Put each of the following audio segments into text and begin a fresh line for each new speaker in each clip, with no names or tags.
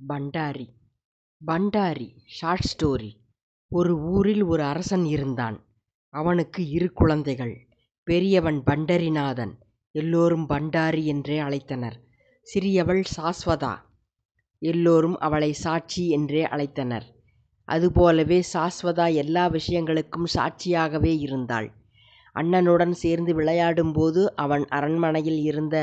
Bhandari. Bhandari short story. ஒரு ஊரில் ஒரு அரசன் இருந்தான். அவனுக்கு 2 குழந்தைகள். பெரியவன் பண்டரிநாதன். எல்லோரும் பண்டாரி என்றே அழைத்தனர். சிறியவள் சாஸ்வதா. எல்லோரும் அவளை சாட்சி என்றே அழைத்தனர். அதுபோலவே சாஸ்வதா எல்லா விஷயங்களுக்கும் சாட்சியாகவே இருந்தாள். அண்ணனுடன் சேர்ந்து விளையாடும்போது அவன் அரண்மனையில் இருந்த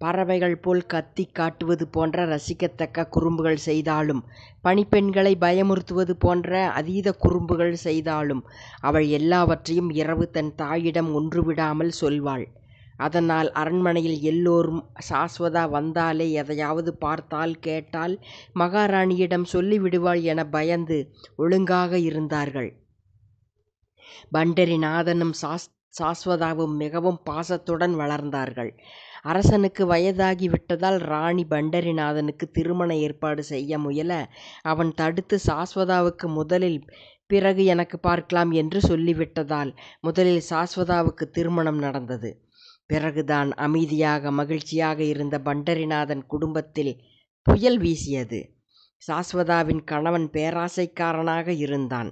பறவைகள் போல் கத்திக் காட்டுவது போன்ற ரசிக்கத்தக்க குறும்புகள் செய்தாலும், பணிப்பெண்களை பயமுறுத்துவது போன்ற அதீத குறும்புகள் செய்தாலும் அவள் எல்லாவற்றையும் இரவு தன் தாயிடம் ஒன்றுவிடாமல் சொல்வாள். அதனால் அரண்மனையில் எல்லோரும் சாஸ்வதா வந்தாலே, எதையாவது பார்த்தால் கேட்டால் மகாராணியிடம் சொல்லிவிடுவாள் என பயந்து ஒழுங்காக இருந்தார்கள். பண்டரிநாதனும் சாஸ்வதாவும் மிகவும் பாசத்துடன் வளர்ந்தார்கள். அரசனுக்கு வயதாகி விட்டதால் ராணி பண்டரிநாதனுக்கு திருமண ஏற்பாடு செய்ய முயல, அவன் தடுத்து சாஸ்வதாவுக்கு முதலில், பிறகு எனக்கு பார்க்கலாம் என்று சொல்லிவிட்டதால் முதலில் சாஸ்வதாவுக்கு திருமணம் நடந்தது. பிறகுதான் அமைதியாக மகிழ்ச்சியாக இருந்த பண்டரிநாதன் குடும்பத்தில் புயல் வீசியது. சாஸ்வதாவின் கணவன் பேராசைக்காரனாக இருந்தான்.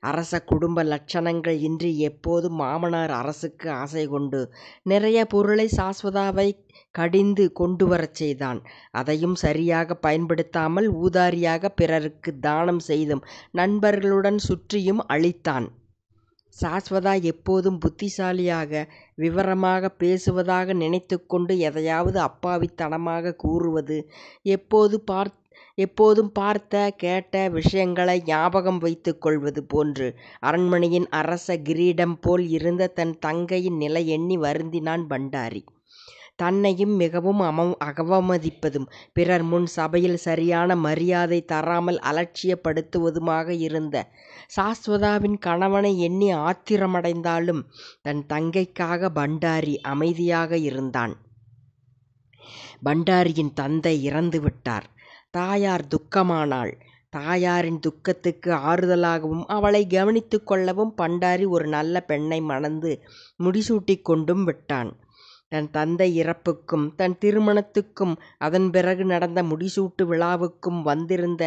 அரச குடும்ப லட்சணங்கள் இன்றி எப்போதும் மாமனார் அரசுக்கு ஆசை கொண்டு நிறைய பொருளை சாஸ்வதாவை கடிந்து கொண்டு வரச் செய்தான். அதையும் சரியாக பயன்படுத்தாமல் ஊதாரியாக பிறருக்கு தானம் செய்தும் நண்பர்களுடன் சுற்றியும் அளித்தான். சாஸ்வதா எப்போதும் புத்திசாலியாக விவரமாக பேசுவதாக நினைத்து கொண்டு எதையாவது அப்பாவித்தனமாக கூறுவது, எப்போதும் பார்த்த கேட்ட விஷயங்களை ஞாபகம் வைத்து கொள்வது போன்று அரண்மனையின் அரச கிரீடம் போல் இருந்த தன் தங்கையின் நிலை எண்ணி வருந்தினான் பண்டாரி. தன்னையும் மிகவும் அவமதிப்பதும், பிறர் முன் சபையில் சரியான மரியாதை தராமல் அலட்சியப்படுத்துவதுமாக இருந்த சாஸ்வதாவின் கணவனை எண்ணி ஆத்திரமடைந்தாலும் தன் தங்கைக்காக பண்டாரி அமைதியாக இருந்தான். பண்டாரியின் தந்தை இறந்துவிட்டார். தாயார் துக்கமானாள். தாயாரின் துக்கத்துக்கு ஆறுதலாகவும் அவளை கவனித்து கொள்ளவும் பண்டாரி ஒரு நல்ல பெண்ணை மணந்து முடிசூட்டிக் கொண்டும் விட்டான். தன் தந்தை இறப்புக்கும் தன் திருமணத்துக்கும் அதன் பிறகு நடந்த முடிசூட்டு விழாவுக்கும் வந்திருந்த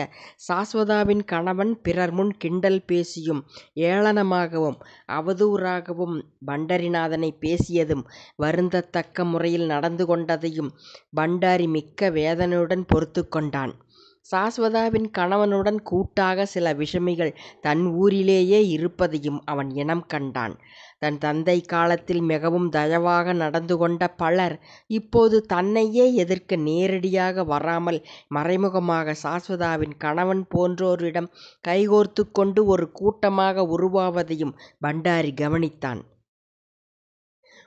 சாஸ்வதாவின் கணவன் பிறர் முன் கிண்டல் பேசியும் ஏளனமாகவும் அவதூறாகவும் பண்டரிநாதனை பேசியதும் வருந்தத்தக்க முறையில் நடந்து கொண்டதையும் பண்டாரி மிக்க வேதனையுடன் பொறுத்து கொண்டான். சாஸ்வதாவின் கணவனுடன் கூட்டாக சில விஷமிகள் தன் ஊரிலேயே இருப்பதையும் அவன் இனம் கண்டான். தன் தந்தை காலத்தில் மிகவும் தயவாக நடந்து கொண்ட பலர் இப்போது தன்னையே எதிர்க்க நேரடியாக வராமல் மறைமுகமாக சாஸ்வதாவின் கணவன் போன்றோரிடம் கைகோர்த்து கொண்டு ஒரு கூட்டமாக உருவாவதையும் பண்டாரி கவனித்தான்.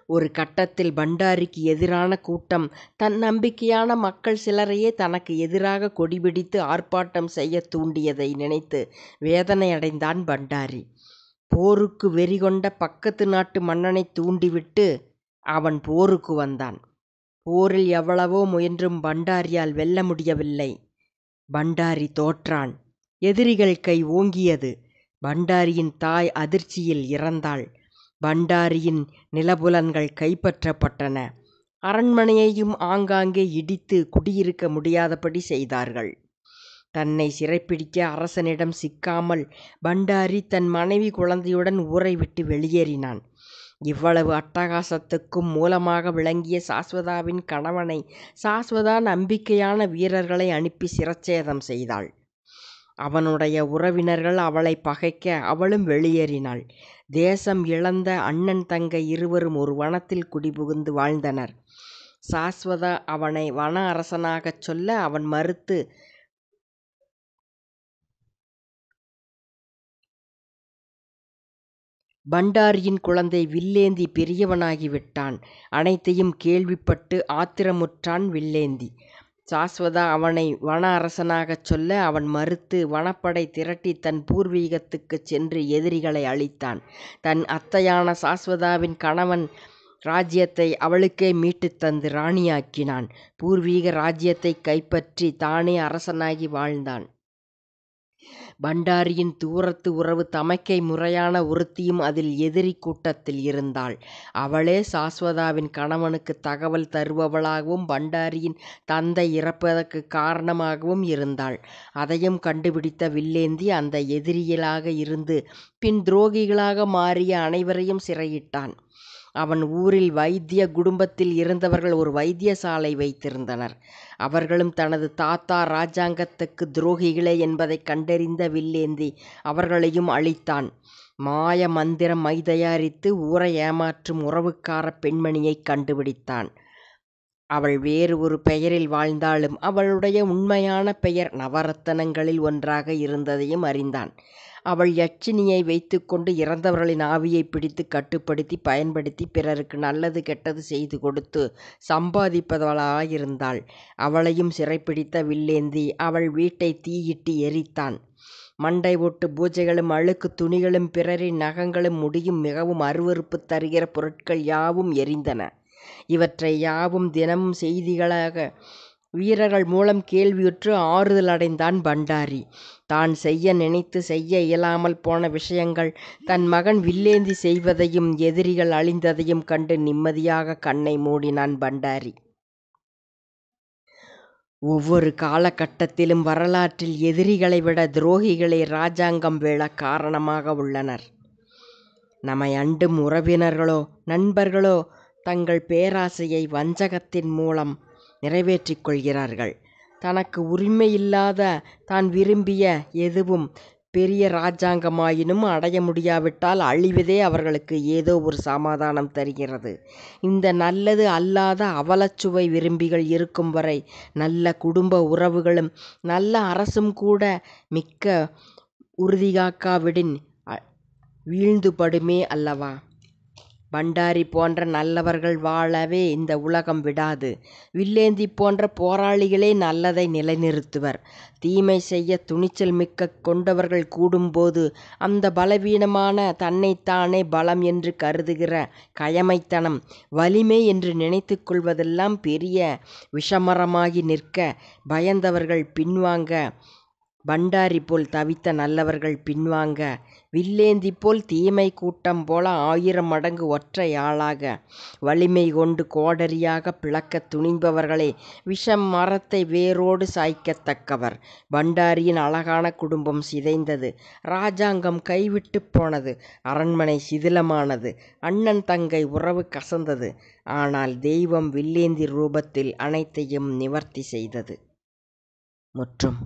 ஒரு கட்டத்தில் பண்டாரிக்கு எதிரான கூட்டம் தன் நம்பிக்கையான மக்கள் சிலரையே தனக்கு எதிராக கொடிபிடித்து ஆர்ப்பாட்டம் செய்ய தூண்டியதை நினைத்து வேதனையடைந்தான் பண்டாரி. போருக்கு வெறிகொண்ட பக்கத்து நாட்டு மன்னனை தூண்டிவிட்டு அவன் போருக்கு வந்தான். போரில் எவ்வளவோ முயன்றும் பண்டாரியால் வெல்ல முடியவில்லை. பண்டாரி தோற்றான். எதிரிகள் கை ஓங்கியது. பண்டாரியின் தாய் அதிர்ச்சியில் இறந்தாள். பண்டாரியின் நிலபுலன்கள் கைப்பற்றப்பட்டன. அரண்மனையையும் ஆங்காங்கே இடித்து குடியிருக்க முடியாதபடி செய்தார்கள். தன்னை சிறைப்பிடிக்க அரசனிடம் சிக்காமல் பண்டாரி தன் மனைவி குழந்தையுடன் ஊரை விட்டு வெளியேறினான். இவ்வளவு அட்டகாசத்துக்கும் மூலமாக விளங்கிய சாஸ்வதாவின் கணவனை சாஸ்வதா நம்பிக்கையான வீரர்களை அனுப்பி சிரச்சேதம் செய்தாள். அவனுடைய உறவினர்கள் அவளை பகைக்க அவளும் வெளியேறினாள். தேசம் இழந்த அண்ணன் தங்கை இருவரும் ஒரு வனத்தில் குடிபுகுந்து வாழ்ந்தனர். சாஸ்வதா அவனை வன அரசனாகச் சொல்ல அவன் மறுத்து பண்டாரியின் குழந்தை வில்லேந்தி பெரியவனாகிவிட்டான். அனைத்தையும் கேள்விப்பட்டு ஆத்திரமுற்றான் வில்லேந்தி. சாஸ்வதா அவனை வன அரசனாகச் சொல்ல அவன் மறுத்து வனப்படை திரட்டி தன் பூர்வீகத்துக்குச் சென்று எதிரிகளை அழித்தான். தன் அத்தையான சாஸ்வதாவின் கணவன் ராஜ்யத்தை அவளுக்கே மீட்டுத் தந்து ராணியாக்கினான். பூர்வீக ராஜ்யத்தை கைப்பற்றி தானே அரசனாகி வாழ்ந்தான். பண்டாரியின் தூரத்து உறவு தமக்கை முறையான ஒருத்தியும் அதில் எதிரி கூட்டத்தில் இருந்தாள். அவளே சாஸ்வதாவின் கணவனுக்கு தகவல் தருபவளாகவும் பண்டாரியின் தந்தை இறப்பதற்கு காரணமாகவும் இருந்தாள். அதையும் கண்டுபிடித்த வில்லேந்தி அந்த எதிரிகளாக இருந்து பின் துரோகிகளாக மாறிய அனைவரையும் சிறையிட்டான். அவன் ஊரில் வைத்திய குடும்பத்தில் இருந்தவர்கள் ஒரு வைத்தியசாலை வைத்திருந்தனர். அவர்களும் தனது தாத்தா இராஜாங்கத்துக்கு துரோகிகளே என்பதை கண்டறிந்த வில்லேந்தி அவர்களையும் அழித்தான். மாய மந்திரம் மை தயாரித்து ஊரை ஏமாற்றும் உறவுக்கார பெண்மணியை கண்டுபிடித்தான். அவள் வேறு ஒரு பெயரில் வாழ்ந்தாலும் அவளுடைய உண்மையான பெயர் நவரத்தனங்களில் ஒன்றாக இருந்ததையும் அறிந்தான். அவள் யட்சினியை வைத்துக்கொண்டு இறந்தவர்களின் ஆவியை பிடித்து கட்டுப்படுத்தி பயன்படுத்தி பிறருக்கு நல்லது கெட்டது செய்து கொடுத்து சம்பாதிப்பவளாயிருந்தாள். அவளையும் சிறைப்பிடித்த வில்லேந்தி அவள் வீட்டை தீயிட்டு எரித்தான். மண்டை ஓட்டு பூஜைகளும் அழுக்கு துணிகளும் பிறரின் நகங்களும் முடியும் மிகவும் அருவருப்பு தருகிற பொருட்கள் யாவும் எரிந்தன. இவற்றை யாவும் தினமும் செய்திகளாக வீரர்கள் மூலம் கேள்வியுற்று ஆறுதல் அடைந்தான் பண்டாரி. தான் செய்ய நினைத்து செய்ய இயலாமல் போன விஷயங்கள் தன் மகன் வில்லேந்தி செய்வதையும் எதிரிகள் அழிந்ததையும் கண்டு நிம்மதியாக கண்ணை மூடினான் பண்டாரி. ஒவ்வொரு காலகட்டத்திலும் வரலாற்றில் எதிரிகளை விட துரோகிகளே இராஜாங்கம் வீழ காரணமாக உள்ளனர். நம்மை அண்டும் உறவினர்களோ நண்பர்களோ தங்கள் பேராசையை வஞ்சகத்தின் மூலம் நிறைவேற்றிக் கொள்கிறார்கள். தனக்கு உரிமையில்லாத தான் விரும்பிய எதுவும் பெரிய இராஜாங்கமாயினும் அடைய முடியாவிட்டால் அழிவதே அவர்களுக்கு ஏதோ ஒரு சமாதானம் தருகிறது. இந்த நல்லது அல்லாத அவலச்சுவை விரும்பிகள் இருக்கும் வரை நல்ல குடும்ப உறவுகளும் நல்ல அரசும் கூட மிக்க உறுதிகாக்காவிடின் வீழ்ந்துபடுமே அல்லவா? பண்டாரி போன்ற நல்லவர்கள் வாழவே இந்த உலகம் விடாது. வில்லேந்தி போன்ற போராளிகளே நல்லதை நிலைநிறுத்துவர். தீமை செய்ய துணிச்சல் மிக்க கொண்டவர்கள் கூடும்போது அந்த பலவீனமான தன்னைத்தானே பலம் என்று கருதுகிற கயமைத்தனம் வலிமை என்று நினைத்து கொள்வதெல்லாம் பெரிய விஷமரமாகி நிற்க பயந்தவர்கள் பின்வாங்க, பண்டாரி போல் தவித்த நல்லவர்கள் பின்வாங்க, வில்லேந்தி போல் தீமை கூட்டம் போல 1000 மடங்கு ஒற்றை ஆளாக வலிமை கொண்டு கோடரியாக பிளக்க துணிபவர்களே விஷம் மரத்தை வேரோடு சாய்க்கத்தக்கவர். பண்டாரியின் அழகான குடும்பம் சிதைந்தது. இராஜாங்கம் கைவிட்டு போனது. அரண்மனை சிதிலமானது. அண்ணன் தங்கை உறவு கசந்தது. ஆனால் தெய்வம் வில்லேந்தி ரூபத்தில் அனைத்தையும் நிவர்த்தி செய்தது. முற்றும்.